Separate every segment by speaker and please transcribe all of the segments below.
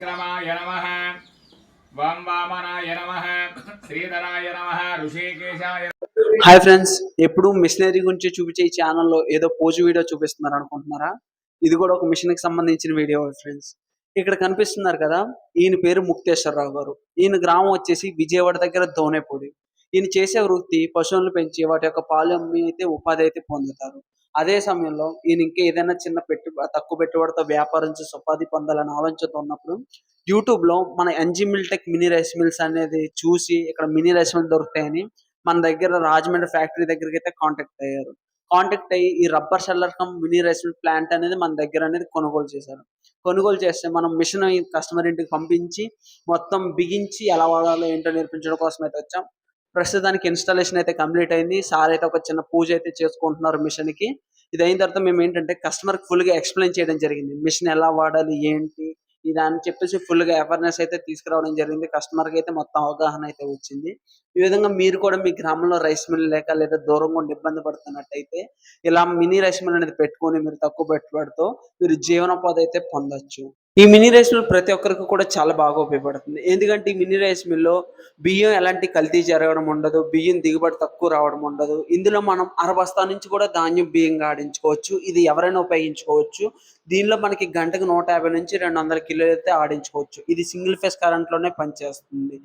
Speaker 1: విక్రమాయ నమః వాం వామనాయ నమః శ్రీధరాయ నమః ఋషికేశాయ.
Speaker 2: హాయ్ ఫ్రెండ్స్, ఎప్పుడు మిషనరీ గురించి చూపించే ఈ ఛానల్లో ఏదో పోజు వీడియో చూపిస్తున్నారు అనుకుంటున్నారా? ఇది కూడా ఒక మిషన్కి సంబంధించిన వీడియో ఫ్రెండ్స్. ఇక్కడ కనిపిస్తున్నారు కదా, ఈయన పేరు ముక్తేశ్వరరావు గారు. ఈయన గ్రామం వచ్చేసి విజయవాడ దగ్గర దోనేపూడి. ఈయన చేసే వృత్తి పశువులను పెంచి వాటి యొక్క పాలు అమ్మి అయితే ఉపాధి అయితే పొందుతారు. అదే సమయంలో ఈయన ఇంకా ఏదైనా చిన్న తక్కువ పెట్టుబడితో వ్యాపారం చేసి ఉపాధి పొందాలని ఆలోచనతో ఉన్నప్పుడు యూట్యూబ్లో మన ఎన్జీ మిల్టెక్ మినీ రైస్ మిల్స్ అనేది చూసి ఇక్కడ మినీ రైస్ మిల్ దొరుకుతాయని మన దగ్గర రాజమండ్రి ఫ్యాక్టరీ దగ్గరికి అయితే కాంటాక్ట్ అయ్యారు. కాంటాక్ట్ అయ్యి ఈ rubber sheller cum mini rice mill plant అనేది మన దగ్గర అనేది కొనుగోలు చేశారు. కొనుగోలు చేస్తే మనం మిషన్ కస్టమర్ ఇంటికి పంపించి మొత్తం బిగించి ఎలా వాడాలో ఏంటో నేర్పించడం కోసం అయితే వచ్చాం. ప్రస్తుతానికి ఇన్స్టాలేషన్ అయితే కంప్లీట్ అయింది. సార్ అయితే ఒక చిన్న పూజ అయితే చేసుకుంటున్నారు మిషన్కి. ఇది అయిన తర్వాత మేము ఏంటంటే కస్టమర్కి ఫుల్గా ఎక్స్ప్లెయిన్ చేయడం జరిగింది. మిషన్ ఎలా వాడాలి ఏంటి ఇది అని చెప్పేసి ఫుల్గా అవేర్నెస్ అయితే తీసుకురావడం జరిగింది. కస్టమర్కి అయితే మొత్తం అవగాహన అయితే వచ్చింది. ఈ విధంగా మీరు కూడా మీ గ్రామంలో రైస్ మిల్ లేక లేదా దూరంగా ఉండి ఇబ్బంది పడుతున్నట్టయితే ఇలా మినీ రైస్ మిల్ అనేది పెట్టుకొని మీరు తక్కువ పెట్టుబడితో మీరు జీవనోపాధి అయితే పొందొచ్చు. ఈ మినీ రైస్ మిల్ ప్రతి ఒక్కరికి కూడా చాలా బాగా ఉపయోగపడుతుంది. ఎందుకంటే ఈ మినీ రైస్ మిల్లో బియ్యం ఎలాంటి కల్తీ జరగడం ఉండదు, బియ్యం దిగుబడి తక్కువ రావడం ఉండదు. ఇందులో మనం అరబస్తా నుంచి కూడా ధాన్యం బియ్యంగా ఆడించుకోవచ్చు. ఇది ఎవరైనా ఉపయోగించుకోవచ్చు. దీనిలో మనకి గంటకు 150 నుంచి 200 కిలోలు అయితే ఆడించుకోవచ్చు. ఇది సింగిల్ ఫేస్ కరెంట్లోనే పనిచేస్తుంది.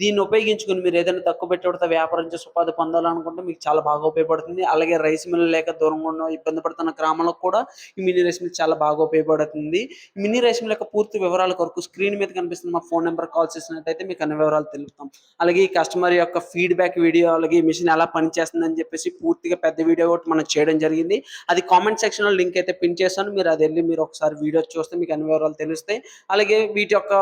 Speaker 2: దీన్ని ఉపయోగించుకుని మీరు ఏదైనా తక్కువ పెట్టుబడితో వ్యాపారం చేసి ఉపాధి పొందాలనుకుంటే మీకు చాలా బాగా ఉపయోగపడుతుంది. అలాగే రైస్ మిల్ లేక దూరంగా ఉన్న ఇబ్బంది పడుతున్న గ్రామంలో కూడా ఈ మినీ రైస్ మిల్ చాలా బాగా ఉపయోగపడుతుంది. మినీ రైస్ మిల్ యొక్క పూర్తి వివరాల కొరకు స్క్రీన్ మీద కనిపిస్తున్న మా ఫోన్ నెంబర్ కాల్ చేసినట్టయితే మీకు అన్ని వివరాలు తెలుపుతాం. అలాగే ఈ కస్టమర్ యొక్క ఫీడ్బ్యాక్ వీడియో, అలాగే ఈ మిషన్ ఎలా పనిచేస్తుందని చెప్పేసి పూర్తిగా పెద్ద వీడియో ఒకటి మనం చేయడం జరిగింది. అది కామెంట్ సెక్షన్లో లింక్ అయితే పిన్ చేస్తాను. మీరు అది వెళ్ళి మీరు ఒకసారి వీడియో చూస్తే మీకు అన్ని వివరాలు తెలుస్తాయి. అలాగే వీటి యొక్క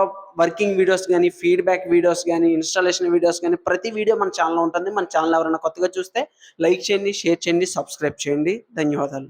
Speaker 2: వర్కింగ్ వీడియోస్ కానీ, ఫీడ్బ్యాక్ వీడియోస్ కానీ, ఇన్స్టాలేషన్ వీడియోస్ కానీ ప్రతి వీడియో మన ఛానల్లో ఉంటుంది. మన ఛానల్ ఎవరైనా కొత్తగా చూస్తే లైక్ చేయండి, షేర్ చేయండి, సబ్స్క్రైబ్ చేయండి. ధన్యవాదాలు.